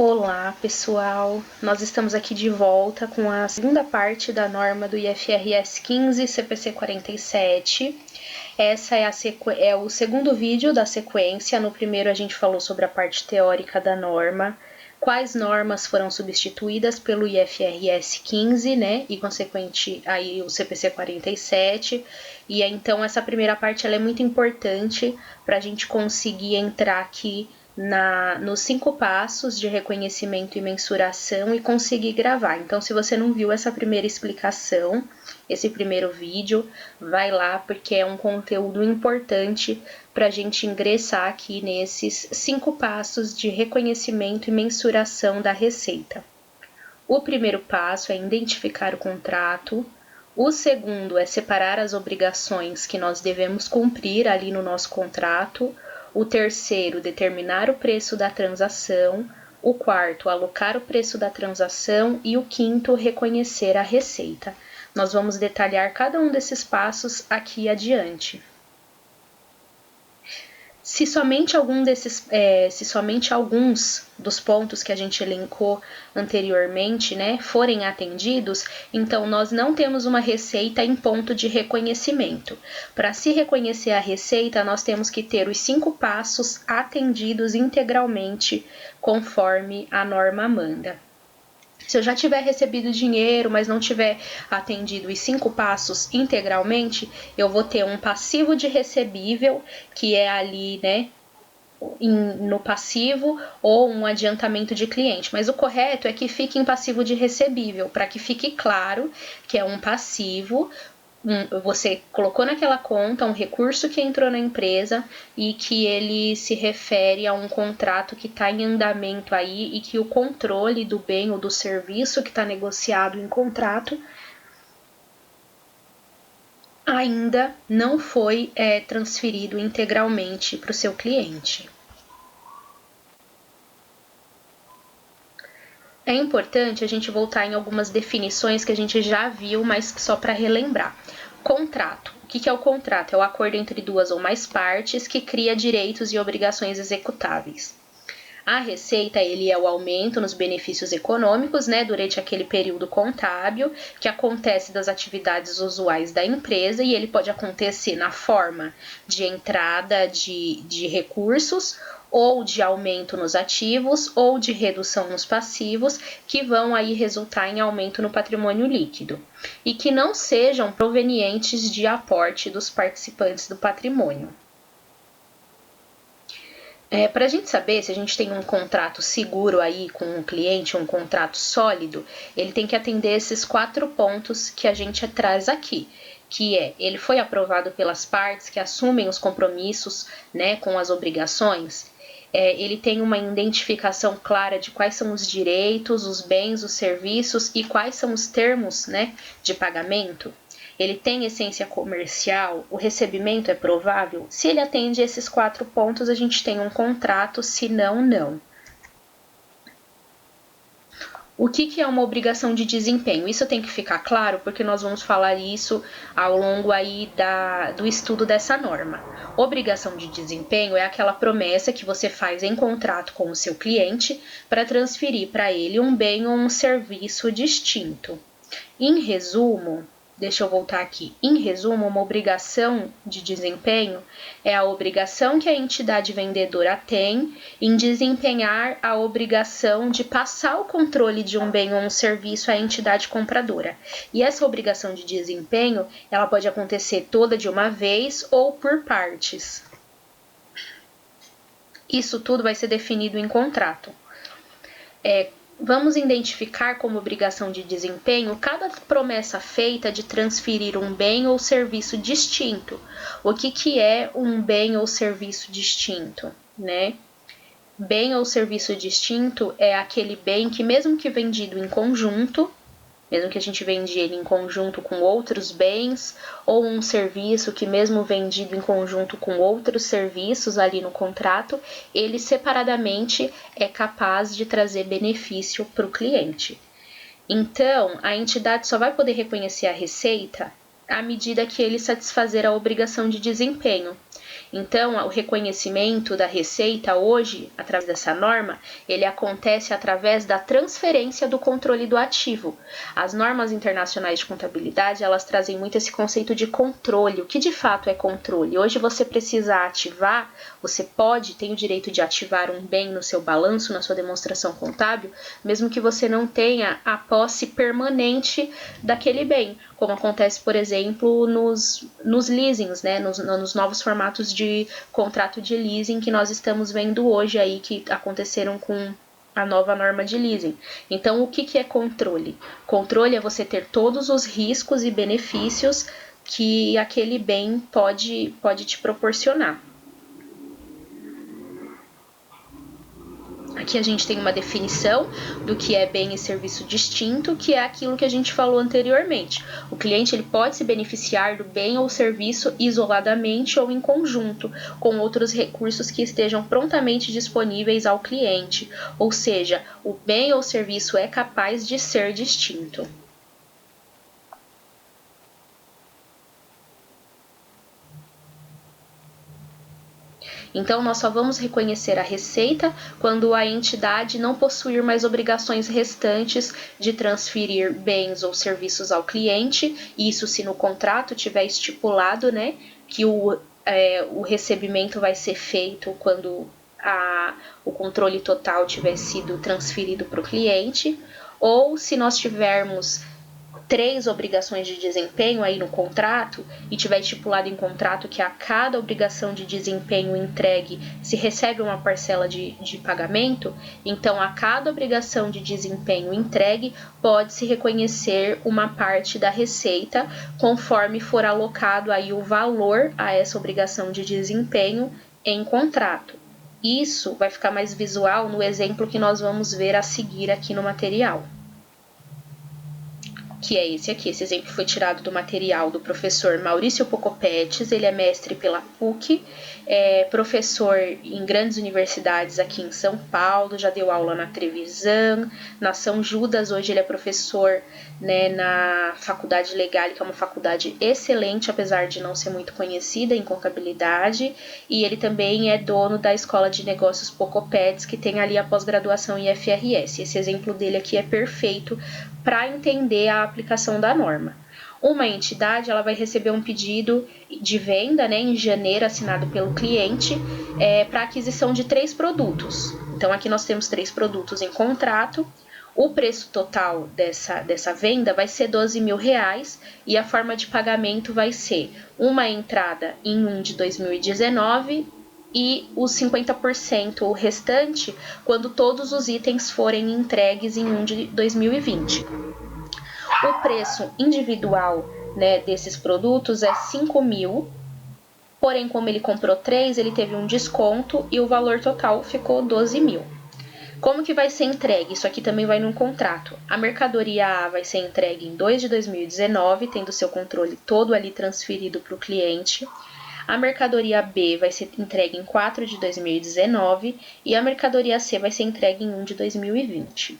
Olá, pessoal! Nós estamos aqui de volta com a segunda parte da norma do IFRS 15 CPC 47. Essa é o segundo vídeo da sequência. No primeiro a gente falou sobre a parte teórica da norma, quais normas foram substituídas pelo IFRS 15, né, e consequente aí o CPC 47. E então essa primeira parte ela é muito importante para a gente conseguir entrar aqui nos 5 passos de reconhecimento e mensuração e conseguir gravar. Então, se você não viu essa primeira explicação, esse primeiro vídeo, vai lá porque é um conteúdo importante para a gente ingressar aqui nesses 5 passos de reconhecimento e mensuração da receita. O primeiro passo é identificar o contrato. O segundo é separar as obrigações que nós devemos cumprir ali no nosso contrato. O terceiro, determinar o preço da transação. O quarto, alocar o preço da transação. E o quinto, reconhecer a receita. Nós vamos detalhar cada um desses passos aqui adiante. Se somente alguns dos pontos que a gente elencou anteriormente, né, forem atendidos, então nós não temos uma receita em ponto de reconhecimento. Para se reconhecer a receita, nós temos que ter os 5 passos atendidos integralmente, conforme a norma manda. Se eu já tiver recebido dinheiro, mas não tiver atendido os 5 passos integralmente, eu vou ter um passivo de recebível, que é ali, né, no passivo, ou um adiantamento de cliente. Mas o correto é que fique em passivo de recebível, para que fique claro que é um passivo. Você colocou naquela conta um recurso que entrou na empresa e que ele se refere a um contrato que está em andamento aí e que o controle do bem ou do serviço que está negociado em contrato ainda não foi transferido integralmente para o seu cliente. É importante a gente voltar em algumas definições que a gente já viu, mas só para relembrar. Contrato. O que é o contrato? É o acordo entre 2 ou mais partes que cria direitos e obrigações executáveis. A receita, ele é o aumento nos benefícios econômicos, né, durante aquele período contábil, que acontece das atividades usuais da empresa, e ele pode acontecer na forma de entrada de recursos, ou de aumento nos ativos, ou de redução nos passivos, que vão aí resultar em aumento no patrimônio líquido, e que não sejam provenientes de aporte dos participantes do patrimônio. Para a gente saber se a gente tem um contrato seguro aí com o cliente, um contrato sólido, ele tem que atender esses 4 pontos que a gente traz aqui, que ele foi aprovado pelas partes que assumem os compromissos, né, com as obrigações. Ele tem uma identificação clara de quais são os direitos, os bens, os serviços e quais são os termos, né, de pagamento. Ele tem essência comercial, o recebimento é provável. Se ele atende esses 4 pontos, a gente tem um contrato, se não, não. O que é uma obrigação de desempenho? Isso tem que ficar claro, porque nós vamos falar isso ao longo aí do estudo dessa norma. Obrigação de desempenho é aquela promessa que você faz em contrato com o seu cliente para transferir para ele um bem ou um serviço distinto. Em resumo, deixa eu voltar aqui. Em resumo, uma obrigação de desempenho é a obrigação que a entidade vendedora tem em desempenhar a obrigação de passar o controle de um bem ou um serviço à entidade compradora. E essa obrigação de desempenho, ela pode acontecer toda de uma vez ou por partes. Isso tudo vai ser definido em contrato. Vamos identificar como obrigação de desempenho cada promessa feita de transferir um bem ou serviço distinto. O que é um bem ou serviço distinto, né? Bem ou serviço distinto é aquele bem que, mesmo que vendido em conjunto, mesmo que a gente vende ele em conjunto com outros bens, ou um serviço que, mesmo vendido em conjunto com outros serviços ali no contrato, ele separadamente é capaz de trazer benefício para o cliente. Então, a entidade só vai poder reconhecer a receita à medida que ele satisfazer a obrigação de desempenho. Então, o reconhecimento da receita hoje, através dessa norma, ele acontece através da transferência do controle do ativo. As normas internacionais de contabilidade, elas trazem muito esse conceito de controle. O que de fato é controle? Hoje você precisa ativar, você tem o direito de ativar um bem no seu balanço, na sua demonstração contábil, mesmo que você não tenha a posse permanente daquele bem, como acontece, por exemplo, nos leasings, né, nos novos formatos de contrato de leasing que nós estamos vendo hoje aí, que aconteceram com a nova norma de leasing. Então, o que é controle? Controle é você ter todos os riscos e benefícios que aquele bem pode te proporcionar. Aqui a gente tem uma definição do que é bem e serviço distinto, que é aquilo que a gente falou anteriormente. O cliente ele pode se beneficiar do bem ou serviço isoladamente ou em conjunto, com outros recursos que estejam prontamente disponíveis ao cliente, ou seja, o bem ou serviço é capaz de ser distinto. Então, nós só vamos reconhecer a receita quando a entidade não possuir mais obrigações restantes de transferir bens ou serviços ao cliente, isso se no contrato tiver estipulado, né, que o recebimento vai ser feito quando o controle total tiver sido transferido para o cliente, ou se nós tivermos 3 obrigações de desempenho aí no contrato e tiver estipulado em contrato que a cada obrigação de desempenho entregue se recebe uma parcela de pagamento, então a cada obrigação de desempenho entregue pode-se reconhecer uma parte da receita conforme for alocado aí o valor a essa obrigação de desempenho em contrato. Isso vai ficar mais visual no exemplo que nós vamos ver a seguir aqui no material, que é esse aqui. Esse exemplo foi tirado do material do professor Maurício Pocopetes, ele é mestre pela PUC, é professor em grandes universidades aqui em São Paulo, já deu aula na Trevisan, na São Judas, hoje ele é professor, né, na Faculdade Legal, que é uma faculdade excelente, apesar de não ser muito conhecida em contabilidade, e ele também é dono da Escola de Negócios Pocopetes, que tem ali a pós-graduação em IFRS. Esse exemplo dele aqui é perfeito para entender a aplicação da norma. Uma entidade ela vai receber um pedido de venda, né, em janeiro, assinado pelo cliente, para aquisição de 3 produtos. Então, aqui nós temos 3 produtos em contrato. O preço total dessa venda vai ser R$12.000 e a forma de pagamento vai ser uma entrada em 1 de 2019 e os 50% o restante quando todos os itens forem entregues em 1 de 2020. O preço individual, né, desses produtos é R$5.000, porém como ele comprou 3, ele teve um desconto e o valor total ficou R$12.000. Como que vai ser entregue? Isso aqui também vai num contrato. A mercadoria A vai ser entregue em 2 de 2019, tendo seu controle todo ali transferido para o cliente. A mercadoria B vai ser entregue em 4 de 2019 e a mercadoria C vai ser entregue em 1 de 2020.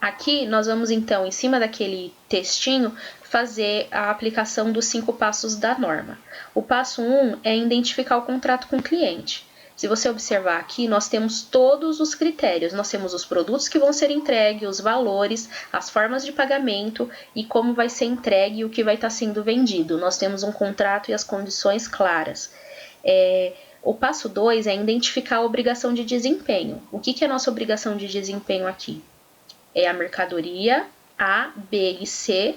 Aqui nós vamos então, em cima daquele textinho, fazer a aplicação dos 5 passos da norma. O passo 1 é identificar o contrato com o cliente. Se você observar aqui, nós temos todos os critérios. Nós temos os produtos que vão ser entregues, os valores, as formas de pagamento e como vai ser entregue e o que vai estar sendo vendido. Nós temos um contrato e as condições claras. O passo 2 é identificar a obrigação de desempenho. O que é a nossa obrigação de desempenho aqui? É a mercadoria A, B e C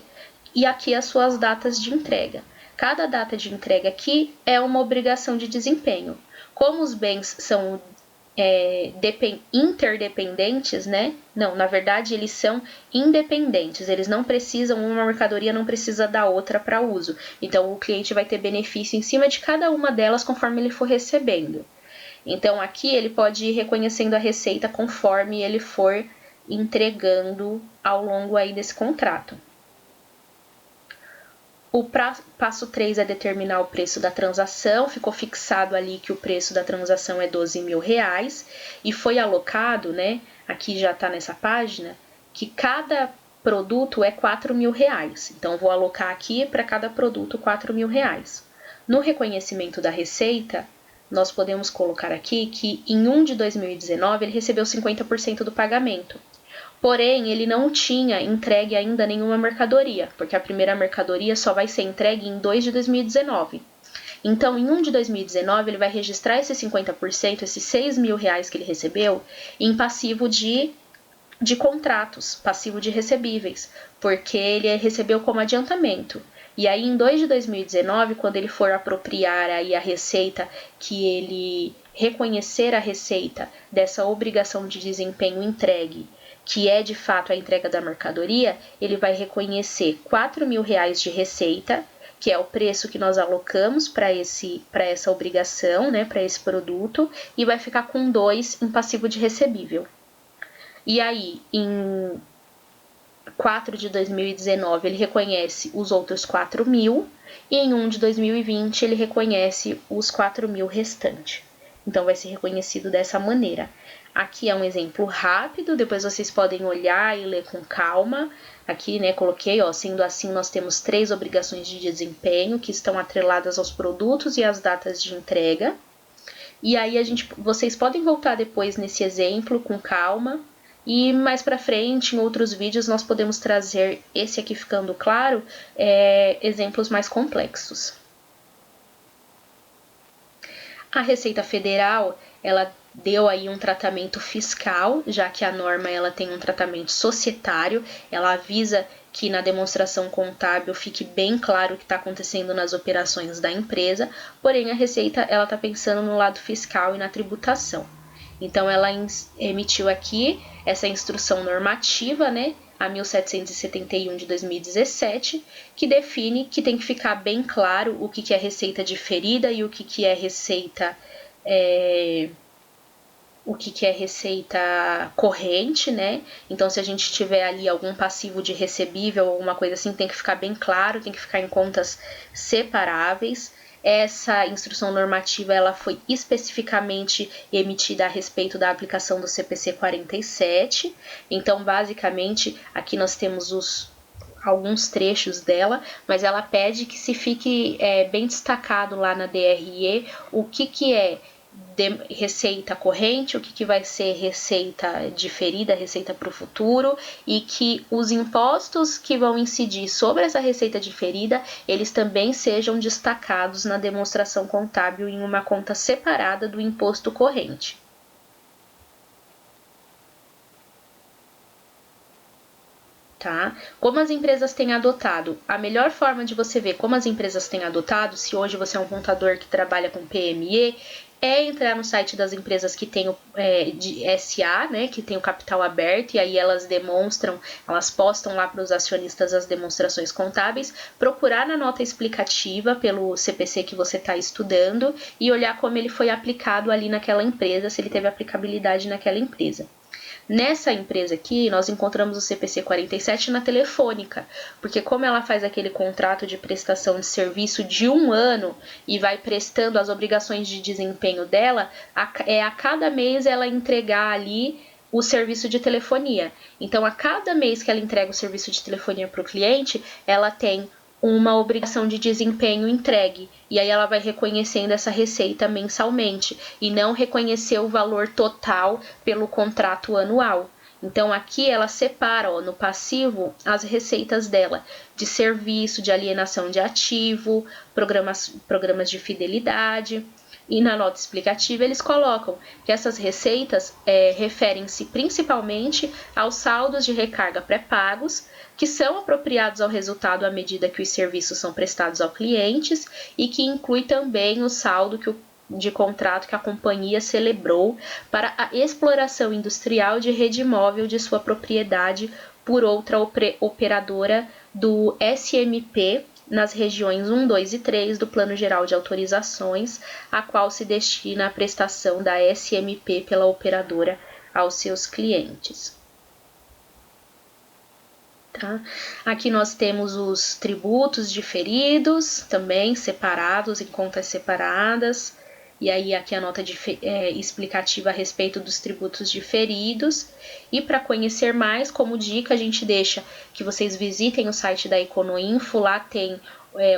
e aqui as suas datas de entrega. Cada data de entrega aqui é uma obrigação de desempenho. Como os bens são interdependentes, né? Não, na verdade eles são independentes, eles não precisam, uma mercadoria não precisa da outra para uso. Então o cliente vai ter benefício em cima de cada uma delas conforme ele for recebendo. Então aqui ele pode ir reconhecendo a receita conforme ele for entregando ao longo aí desse contrato. O passo 3 é determinar o preço da transação, ficou fixado ali que o preço da transação é R$12.000 e foi alocado, né, aqui já está nessa página, que cada produto é R$4.000. Então, vou alocar aqui para cada produto R$4.000. No reconhecimento da receita, nós podemos colocar aqui que em 1 de 2019 ele recebeu 50% do pagamento. Porém, ele não tinha entregue ainda nenhuma mercadoria, porque a primeira mercadoria só vai ser entregue em 2 de 2019. Então, em 1 de 2019, ele vai registrar esses 50%, esses 6 mil reais que ele recebeu, em passivo de contratos, passivo de recebíveis, porque ele recebeu como adiantamento. E aí, em 2 de 2019, quando ele for apropriar aí a receita, que ele reconhecer a receita dessa obrigação de desempenho entregue, que é de fato a entrega da mercadoria, ele vai reconhecer 4 mil reais de receita, que é o preço que nós alocamos para essa obrigação, né, para esse produto, e vai ficar com 2 em passivo de recebível. E aí, em 4 de 2019, ele reconhece os outros 4 mil, e em 1 de 2020, ele reconhece os 4 mil restantes. Então, vai ser reconhecido dessa maneira. Aqui é um exemplo rápido, depois vocês podem olhar e ler com calma. Aqui, né, coloquei, ó, sendo assim, nós temos 3 obrigações de desempenho que estão atreladas aos produtos e às datas de entrega. E aí, vocês podem voltar depois nesse exemplo com calma. E mais para frente, em outros vídeos, nós podemos trazer, esse aqui ficando claro, exemplos mais complexos. A Receita Federal, ela deu aí um tratamento fiscal, já que a norma ela tem um tratamento societário, ela avisa que na demonstração contábil fique bem claro o que está acontecendo nas operações da empresa, porém a Receita ela está pensando no lado fiscal e na tributação. Então, ela emitiu aqui essa instrução normativa, né, a 1771 de 2017, que define que tem que ficar bem claro o que é receita diferida e o que é receita corrente, né? Então, se a gente tiver ali algum passivo de recebível ou alguma coisa assim, tem que ficar bem claro, tem que ficar em contas separáveis. Essa instrução normativa ela foi especificamente emitida a respeito da aplicação do CPC 47. Então, basicamente, aqui nós temos alguns trechos dela, mas ela pede que se fique bem destacado lá na DRE o que é receita corrente, o que vai ser receita diferida, receita para o futuro, e que os impostos que vão incidir sobre essa receita diferida, eles também sejam destacados na demonstração contábil em uma conta separada do imposto corrente. Tá? Como as empresas têm adotado? A melhor forma de você ver como as empresas têm adotado, se hoje você é um contador que trabalha com PME, é entrar no site das empresas que tem de SA, né, que tem o capital aberto, e aí elas demonstram, elas postam lá para os acionistas as demonstrações contábeis, procurar na nota explicativa pelo CPC que você está estudando e olhar como ele foi aplicado ali naquela empresa, se ele teve aplicabilidade naquela empresa. Nessa empresa aqui, nós encontramos o CPC 47 na Telefônica, porque como ela faz aquele contrato de prestação de serviço de 1 ano e vai prestando as obrigações de desempenho dela, a cada mês ela entregar ali o serviço de telefonia. Então, a cada mês que ela entrega o serviço de telefonia para o cliente, ela tem uma obrigação de desempenho entregue, e aí ela vai reconhecendo essa receita mensalmente, e não reconhecer o valor total pelo contrato anual. Então, aqui ela separa, ó, no passivo as receitas dela de serviço, de alienação de ativo, programas de fidelidade. E na nota explicativa eles colocam que essas receitas referem-se principalmente aos saldos de recarga pré-pagos, que são apropriados ao resultado à medida que os serviços são prestados aos clientes, e que inclui também o saldo de contrato que a companhia celebrou para a exploração industrial de rede móvel de sua propriedade por outra operadora do SMP, nas regiões 1, 2 e 3 do Plano Geral de Autorizações, a qual se destina a prestação da SMP pela operadora aos seus clientes. Tá? Aqui nós temos os tributos diferidos, também separados, em contas separadas. E aí aqui a nota explicativa a respeito dos tributos diferidos. E para conhecer mais, como dica, a gente deixa que vocês visitem o site da Econoinfo, lá tem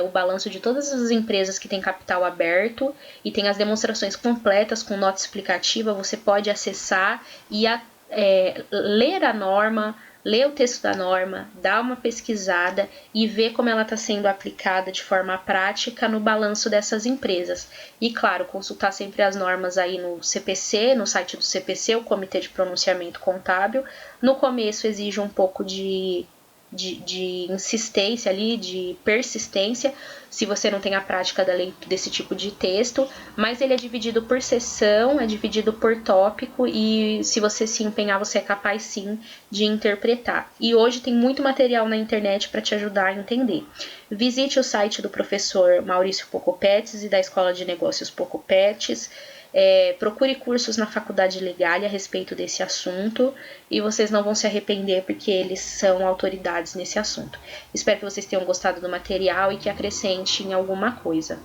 o balanço de todas as empresas que têm capital aberto e tem as demonstrações completas com nota explicativa. Você pode acessar e ler a norma, ler o texto da norma, dar uma pesquisada e ver como ela está sendo aplicada de forma prática no balanço dessas empresas. E, claro, consultar sempre as normas aí no CPC, no site do CPC, o Comitê de Pronunciamento Contábil. No começo exige um pouco de insistência ali, de persistência, se você não tem a prática da leitura desse tipo de texto, mas ele é dividido por seção, é dividido por tópico e se você se empenhar, você é capaz sim de interpretar. E hoje tem muito material na internet para te ajudar a entender. Visite o site do professor Maurício Pocopetes e da Escola de Negócios Pocopetes. Procure cursos na faculdade legal a respeito desse assunto e vocês não vão se arrepender porque eles são autoridades nesse assunto. Espero que vocês tenham gostado do material e que acrescente em alguma coisa.